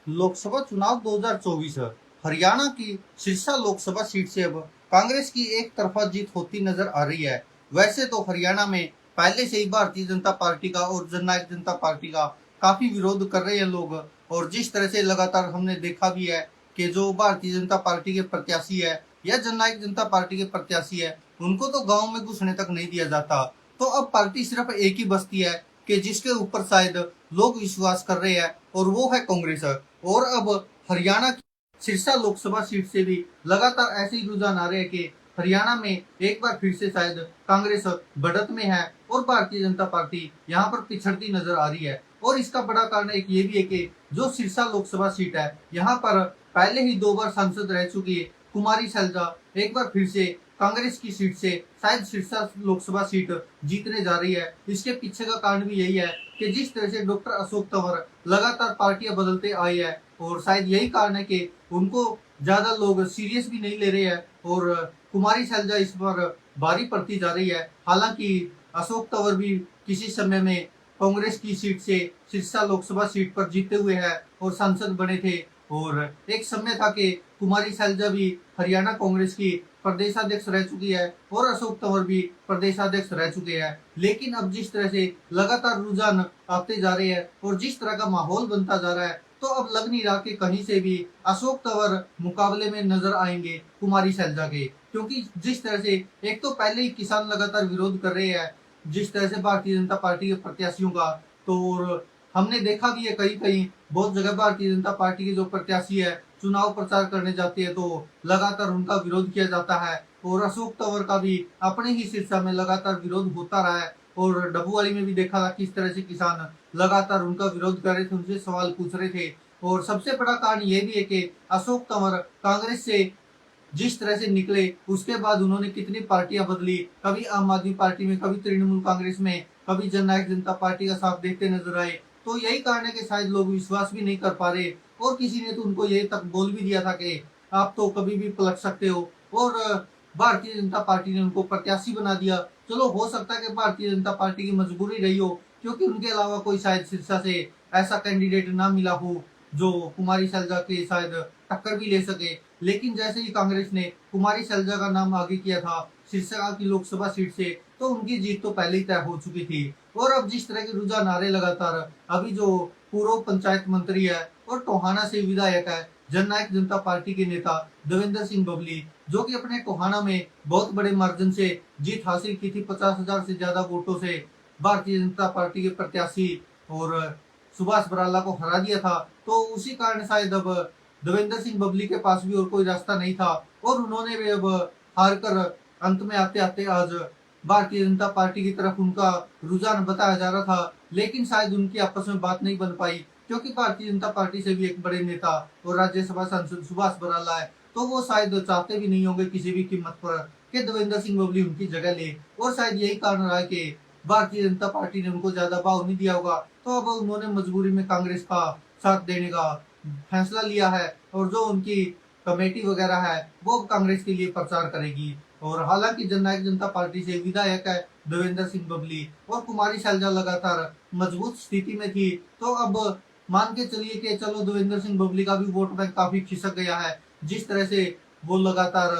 लोकसभा चुनाव 2024 हरियाणा की सिरसा लोकसभा सीट से अब कांग्रेस की एक तरफा जीत होती नजर आ रही है। वैसे तो हरियाणा में पहले से ही भारतीय जनता पार्टी का और जननायक जनता पार्टी का काफी विरोध कर रहे हैं लोग। और जिस तरह से लगातार हमने देखा भी है कि जो भारतीय जनता पार्टी के प्रत्याशी है या जननायक जनता पार्टी के प्रत्याशी है, उनको तो गांव में घुसने तक नहीं दिया जाता। तो अब पार्टी सिर्फ एक ही बस्ती है कि जिसके ऊपर शायद लोग विश्वास कर रहे हैं, और वो है कांग्रेस। और अब हरियाणा की सिरसा लोकसभा सीट से भी लगातार ऐसे ही रुझान आ रहे हैं कि हरियाणा में एक बार फिर से शायद कांग्रेस बढ़त में है और भारतीय जनता पार्टी यहाँ पर पिछड़ती नजर आ रही है। और इसका बड़ा कारण एक ये भी है कि जो सिरसा लोकसभा सीट है, यहाँ पर पहले ही 2 बार सांसद रह चुकी है कुमारी सैलजा एक बार फिर से कांग्रेस की सीट से शायद सिरसा लोकसभा सीट जीतने जा रही है। इसके पीछे का कारण भी यही है कि जिस तरह से डॉक्टर अशोक तंवर लगातार पार्टियां बदलते आए हैं, और शायद यही कारण है कि उनको ज्यादा लोग सीरियस भी नहीं ले रहे हैं और कुमारी सैलजा इस पर भारी पड़ती जा रही है। हालांकि अशोक तंवर भी किसी समय में कांग्रेस की सीट से सिरसा लोकसभा सीट पर जीते हुए हैं और सांसद बने थे। और एक समय था कि कुमारी सैलजा भी हरियाणा कांग्रेस की प्रदेशाध्यक्ष रह चुकी है और अशोक तंवर भी प्रदेशाध्यक्ष रह चुके हैं। लेकिन अब जिस तरह से लगातार रुझान आते जा रहे हैं और जिस तरह का माहौल बनता जा रहा है, तो अब लग नहीं रहा कि कहीं से भी अशोक तंवर मुकाबले में नजर आएंगे कुमारी सैलजा के। क्योंकि जिस तरह से एक तो पहले ही किसान लगातार विरोध कर रहे हैं जिस तरह से भारतीय जनता पार्टी के प्रत्याशियों का, तो हमने देखा भी है कहीं कहीं बहुत जगह भारतीय जनता पार्टी के जो प्रत्याशी है चुनाव प्रचार करने जाते हैं तो लगातार उनका विरोध किया जाता है। और अशोक तंवर का भी अपने ही सिरसा में लगातार विरोध होता रहा है। और डबूवाली में भी देखा था किस तरह से किसान लगातार उनका विरोध कर रहे थे, उनसे सवाल पूछ रहे थे। और सबसे बड़ा कारण ये भी है कि अशोक तंवर कांग्रेस से जिस तरह से निकले उसके बाद उन्होंने कितनी पार्टियां बदली, कभी आम आदमी पार्टी में, कभी तृणमूल कांग्रेस में, कभी जननायक जनता पार्टी का साथ देखते नजर आए। तो यही कारण है कि शायद लोग विश्वास भी नहीं कर पा रहे। और किसी ने तो उनको ये तक बोल भी दिया था कि आप तो कभी भी पलट सकते हो। और भारतीय जनता पार्टी ने उनको प्रत्याशी बना दिया। चलो हो सकता है कि भारतीय जनता पार्टी की मजबूरी रही हो, क्योंकि उनके अलावा कोई शायद सिरसा से ऐसा कैंडिडेट ना मिला हो जो कुमारी सैलजा के शायद टक्कर भी ले सके। लेकिन जैसे ही कांग्रेस ने कुमारी सैलजा का नाम आगे किया था सिरसा की लोकसभा सीट से, तो उनकी जीत तो पहले ही तय हो चुकी थी। और अब जिस तरह के रुझान आ रहे लगातार, अभी जो पूर्व पंचायत मंत्री है और टोहाना से विधायक है जननायक जनता पार्टी के नेता देवेंद्र सिंह बबली, जो कि अपने टोहाना में बहुत बड़े मार्जिन से जीत हासिल की थी, 50,000 से ज्यादा वोटों से भारतीय जनता पार्टी के प्रत्याशी और सुभाष बराला को हरा दिया था। तो उसी कारण शायद अब देवेंद्र सिंह बबली के पास भी और कोई रास्ता नहीं था और उन्होंने भी अब हार कर अंत में आते आते आज भारतीय जनता पार्टी की तरफ उनका रुझान बताया जा रहा था। लेकिन शायद उनकी आपस में बात नहीं बन पाई, क्योंकि भारतीय जनता पार्टी से भी एक बड़े नेता और राज्यसभा सांसद सुभाष बराला है, तो वो शायद चाहते भी नहीं होंगे किसी भी कीमत पर कि देवेंद्र सिंह बबली उनकी जगह ले। और शायद यही कारण रहा है कि भारतीय जनता पार्टी ने उनको ज्यादा भाव नहीं दिया होगा। तो अब उन्होंने मजबूरी में कांग्रेस का साथ देने का फैसला लिया है और जो उनकी कमेटी वगैरह है वो कांग्रेस के लिए प्रचार करेगी। और हालांकि जननायक जनता पार्टी से विधायक है देवेंद्र सिंह बबली और कुमारी सैलजा लगातार मजबूत स्थिति में थी, तो अब मान के चलिए कि चलो देवेंद्र सिंह बबली का भी वोट बैंक काफी खिसक गया है। जिस तरह से वो लगातार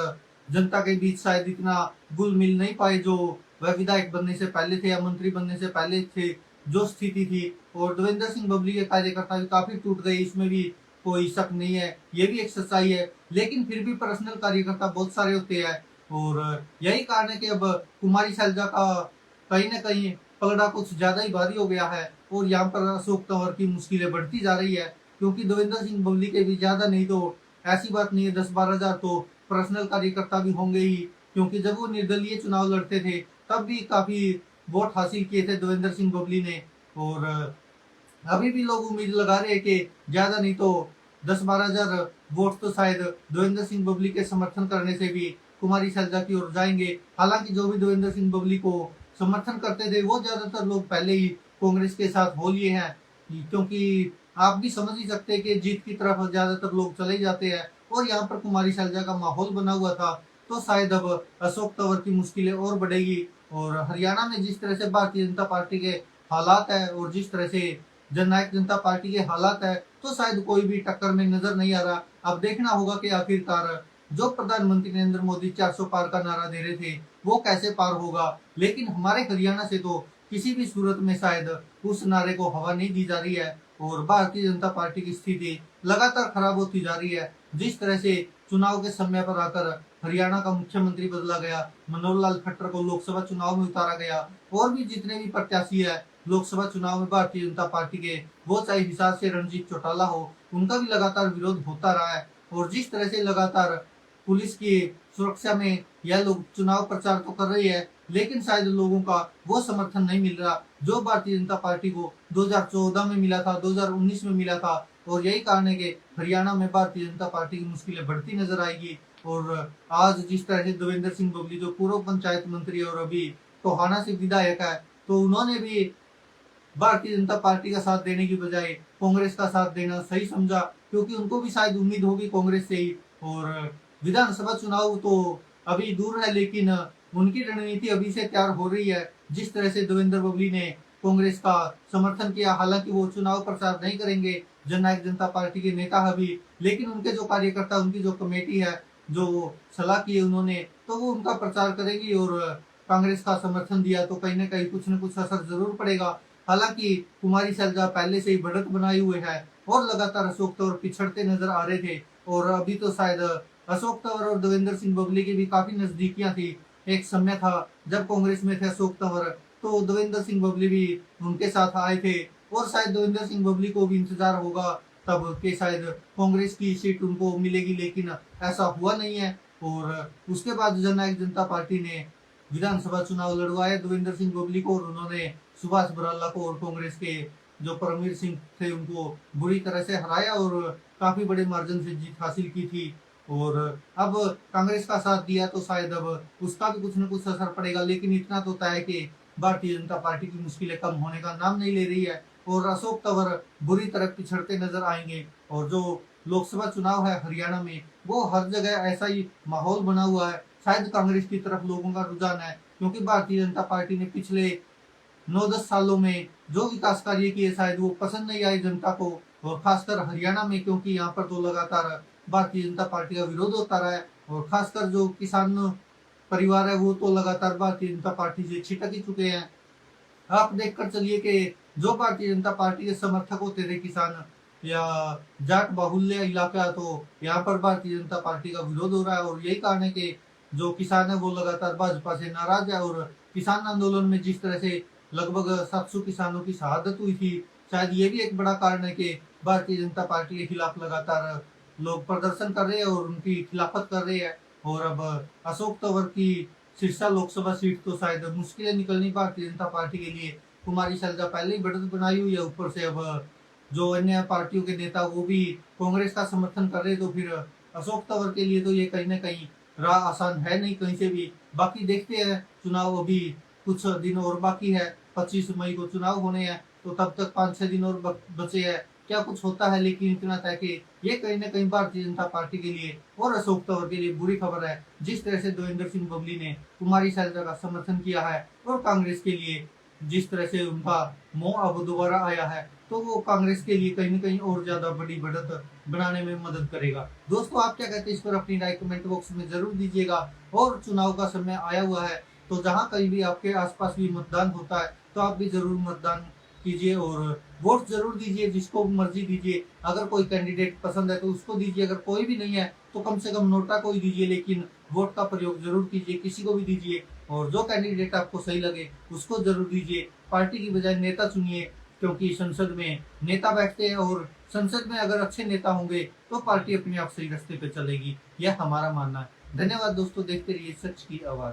जनता के बीच शायद इतना घुल मिल नहीं पाए जो वह विधायक बनने से पहले थे या मंत्री बनने से पहले थे, जो स्थिति थी। और देवेंद्र सिंह बबली के कार्यकर्ता भी काफी टूट गए, इसमें भी कोई शक नहीं है, ये भी एक सच्चाई है। लेकिन फिर भी पर्सनल कार्यकर्ता बहुत सारे होते हैं और यही कारण है कि अब कुमारी सैलजा का कहीं ना कहीं पलड़ा कुछ ज्यादा ही भारी हो गया है और यहाँ पर अशोक तंवर की मुश्किलें बढ़ती जा रही है। क्योंकि देवेंद्र सिंह बबली के भी ज्यादा नहीं तो ऐसी बात नहीं है 10-12 हजार तो पर्सनल कार्यकर्ता भी होंगे ही, क्योंकि जब वो निर्दलीय चुनाव लड़ते थे तब भी काफी वोट हासिल किए थे देवेंद्र सिंह बबली ने। और अभी भी लोग उम्मीद लगा रहे हैं कि ज्यादा नहीं तो 10-12 हजार वोट तो शायद देवेंद्र सिंह बबली के समर्थन करने से भी कुमारी सैलजा की ओर जाएंगे। हालांकि जो भी देवेंद्र सिंह बबली को समर्थन करते थे वो ज्यादातर लोग पहले ही कांग्रेस के साथ हो लिए हैं, क्योंकि आप भी समझ ही सकते हैं कि जीत की तरफ ज्यादातर लोग चले जाते हैं और यहाँ पर कुमारी सैलजा का माहौल बना हुआ था। तो शायद अब अशोक तंवर की मुश्किलें और बढ़ेगी। और हरियाणा में जिस तरह से भारतीय जनता पार्टी के हालात है और जिस तरह से जननायक जनता पार्टी के हालात है तो शायद कोई भी टक्कर में नजर नहीं आ रहा। अब देखना होगा कि आखिरकार जो प्रधानमंत्री नरेंद्र मोदी 400 पार का नारा दे रहे थे वो कैसे पार होगा। लेकिन हमारे हरियाणा से तो किसी भी सूरत में शायद उस नारे को हवा नहीं दी जा रही है और भारतीय जनता पार्टी की स्थिति लगातार खराब होती जा रही है। जिस तरह से चुनाव के समय पर आकर हरियाणा का मुख्यमंत्री बदला गया, मनोहर लाल खट्टर को लोकसभा चुनाव में उतारा गया और भी जितने भी प्रत्याशी है लोकसभा चुनाव में भारतीय जनता पार्टी के, वो चाहे हिसार से रणजीत चौटाला हो, उनका भी लगातार विरोध होता रहा है। और जिस तरह से लगातार पुलिस की सुरक्षा में यह लोग चुनाव प्रचार तो कर रही है लेकिन शायद लोगों का वो समर्थन नहीं मिल रहा जो भारतीय जनता पार्टी को 2014 में मिला था, 2019 में मिला था। और यही कारण है कि हरियाणा में भारतीय जनता पार्टी की मुश्किलें बढ़ती नजर आएगी। और आज जिस तरह से देवेंद्र सिंह बबली जो पूर्व पंचायत मंत्री और अभी टोहाना से विधायक है, तो उन्होंने भी भारतीय जनता पार्टी का साथ देने की बजाय कांग्रेस का साथ देना सही समझा, क्योंकि उनको भी शायद उम्मीद होगी कांग्रेस से ही। और विधानसभा चुनाव तो अभी दूर है लेकिन उनकी रणनीति अभी से तैयार हो रही है। जिस तरह से देवेंद्र बबली ने कांग्रेस का समर्थन किया, हालांकि वो चुनाव प्रचार नहीं करेंगे जननायक जनता पार्टी के नेता अभी, लेकिन उनके जो कार्यकर्ता, उनकी जो कमेटी है, जो सलाह की है उन्होंने, तो वो उनका प्रचार करेगी। और कांग्रेस का समर्थन दिया तो कहीं ना कहीं कुछ न कुछ असर जरूर पड़ेगा। हालांकि कुमारी सैलजा पहले से ही बढ़त बनाए हुए है और लगातार अशोक तंवर पिछड़ते नजर आ रहे थे। और अभी तो शायद अशोक तंवर और देवेंद्र सिंह बबली की भी काफी नजदीकियां थी। एक समय था जब कांग्रेस में थे अशोक तंवर, तो देवेंद्र सिंह बबली भी उनके साथ आए थे और शायद देवेंद्र सिंह बबली को भी इंतजार होगा तब कि शायद कांग्रेस की सीट उनको मिलेगी, लेकिन ऐसा हुआ नहीं है। और उसके बाद जननायक जनता पार्टी ने विधानसभा चुनाव लड़वाया देवेंद्र सिंह बबली को और उन्होंने सुभाष बराला को और कांग्रेस के जो परमवीर सिंह थे उनको बुरी तरह से हराया और काफी बड़े मार्जिन से जीत हासिल की थी। और अब कांग्रेस का साथ दिया तो शायद अब उसका भी कुछ न कुछ असर पड़ेगा। लेकिन इतना तो तय है कि भारतीय जनता पार्टी की मुश्किलें कम होने का नाम नहीं ले रही है और अशोक तंवर बुरी तरह पिछड़ते नजर आएंगे। और जो लोकसभा चुनाव है हरियाणा में, वो हर जगह ऐसा ही माहौल बना हुआ है। शायद कांग्रेस की तरफ लोगों का रुझान है क्योंकि भारतीय जनता पार्टी ने पिछले 9-10 सालों में जो विकास कार्य किए शायद वो पसंद नहीं आए जनता को, और खासकर हरियाणा में, क्योंकि यहाँ पर तो लगातार भारतीय जनता पार्टी का विरोध होता रहा है। और खासकर जो किसान परिवार है वो तो लगातार भारतीय जनता पार्टी से छिटक ही चुके हैं। आप देखकर चलिए कि जो भारतीय जनता पार्टी के समर्थक होते थे किसान या जाट बाहुल्य इलाका, तो यहाँ पर भारतीय जनता पार्टी का विरोध हो रहा है। और यही कारण है कि जो किसान है वो लगातार भाजपा से नाराज है। और किसान आंदोलन में जिस तरह से लगभग 700 किसानों की शहादत हुई थी, शायद ये भी एक बड़ा कारण है कि भारतीय जनता पार्टी के खिलाफ लगातार लोग प्रदर्शन कर रहे हैं और उनकी खिलाफत कर रहे हैं। और अब अशोक तंवर की सिरसा लोकसभा सीट तो शायद मुश्किलें निकलनी भारतीय जनता पार्टी के लिए। कुमारी सैलजा पहले ही बढ़त बनाई हुई है, ऊपर से अब जो अन्य पार्टियों के नेता वो भी कांग्रेस का समर्थन कर रहे, तो फिर अशोक तंवर के लिए तो ये कहीं ना कहीं राह आसान है नहीं कहीं से भी। बाकी देखते हैं, चुनाव अभी कुछ दिन और बाकी है, 25 मई को चुनाव होने हैं, तो तब तक 5-6 दिन और बचे हैं, क्या कुछ होता है। लेकिन इतना तय कि ये कहीं ना कहीं भारतीय जनता पार्टी के लिए और अशोक तंवर के लिए बुरी खबर है। जिस तरह से देवेंद्र सिंह बबली ने कुमारी सैलजा का समर्थन किया है और कांग्रेस के लिए जिस तरह से उनका मोह अब दोबारा आया है, तो वो कांग्रेस के लिए कहीं ना कहीं और ज्यादा बड़ी बढ़त बनाने में मदद करेगा। दोस्तों, आप क्या कहते हैं इस पर अपनी राय कमेंट बॉक्स में जरूर दीजिएगा। और चुनाव का समय आया हुआ है, तो जहाँ कहीं भी आपके आसपास भी मतदान होता है तो आप भी जरूर मतदान कीजिए और वोट जरूर दीजिए, जिसको मर्जी दीजिए। अगर कोई कैंडिडेट पसंद है तो उसको दीजिए, अगर कोई भी नहीं है तो कम से कम नोटा को ही दीजिए, लेकिन वोट का प्रयोग जरूर कीजिए, किसी को भी दीजिए। और जो कैंडिडेट आपको सही लगे उसको जरूर दीजिए। पार्टी की बजाय नेता चुनिए, क्योंकि संसद में नेता बैठते हैं और संसद में अगर अच्छे नेता होंगे तो पार्टी अपने आप सही रास्ते पे चलेगी, यह हमारा मानना है। धन्यवाद दोस्तों, देखते रहिए सच की आवाज।